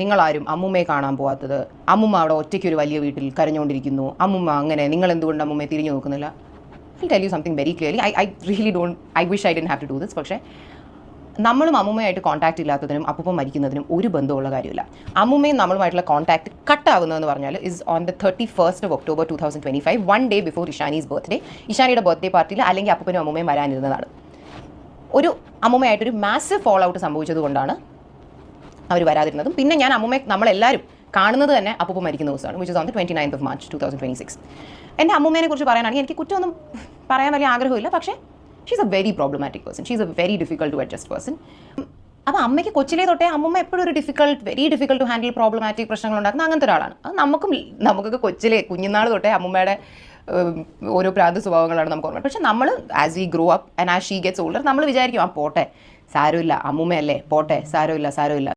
നിങ്ങളാരും അമ്മുമ്മയെ കാണാൻ പോകാത്തത്, അമ്മുമ്മ അവിടെ ഒറ്റയ്ക്കൊരു വലിയ വീട്ടിൽ കരഞ്ഞുകൊണ്ടിരിക്കുന്നു, അമ്മുമ്മ അങ്ങനെ, നിങ്ങൾ എന്തുകൊണ്ട് അമ്മുമ്മയെ തിരിഞ്ഞു നോക്കുന്നില്ല? I tell you something very clearly. I really don't, I wish I didn't have to do this. പക്ഷേ നമ്മളും അമ്മുമ്മയായിട്ട് കോൺടാക്ട് ഇല്ലാത്തതിനും അപ്പം മരിക്കുന്നതിനും ഒരു ബന്ധമുള്ള കാര്യമില്ല. അമ്മുമ്മയും നമ്മളുമായിട്ടുള്ള കോൺടാക്ട് കട്ടാവുന്നതെന്ന് പറഞ്ഞാൽ is on the 31st of October 2025, 1 day before Ishani's birthday. ഇഷാനിയുടെ ബർത്ത്ഡേ പാർട്ടിയിൽ അല്ലെങ്കിൽ അപ്പനും അമ്മുമ്മയും വരാനിരുന്നതാണ്. ഒരു അമ്മുമ്മയായിട്ടൊരു മാസീവ് ഫോൾ ഔട്ട് സംഭവിച്ചത് കൊണ്ടാണ് അവർ വരാതിരുന്നതും. പിന്നെ ഞാൻ അമ്മുമ്മയെ നമ്മളെല്ലാവരും കാണുന്നത് തന്നെ അപ്പൂപ്പ മരിക്കുന്ന ദിവസമാണ്, which is on the 29th of March 2026. എൻ്റെ അമ്മുമ്മേനെ കുറിച്ച് പറയാനാണെങ്കിൽ എനിക്ക് കുറ്റമൊന്നും പറയാൻ വലിയ ആഗ്രഹമില്ല. പക്ഷേ she's a very problematic person, she's a very difficult to adjust person. അപ്പോൾ അമ്മയ്ക്ക് കൊച്ചിലേ തൊട്ടേ അമ്മുമ്മ എപ്പോഴും ഒരു very difficult to handle problematic പ്രശ്നങ്ങൾ ഉണ്ടാക്കുന്ന അങ്ങനത്തെ ഒരാളാണ്. അത് നമുക്കൊക്കെ കൊച്ചിലേ കുഞ്ഞുനാൾ തൊട്ടേ അമ്മുമ്മയുടെ ഓരോ പ്രാന്ത സ്വഭാവങ്ങളാണ് നമുക്ക് ഓർമ്മ. പക്ഷേ നമ്മൾ as we grow up and as she gets older നമ്മൾ വിചാരിക്കും പോട്ടെ സാരമില്ല, അമ്മുമ്മയല്ലേ, പോട്ടെ സാരമില്ല.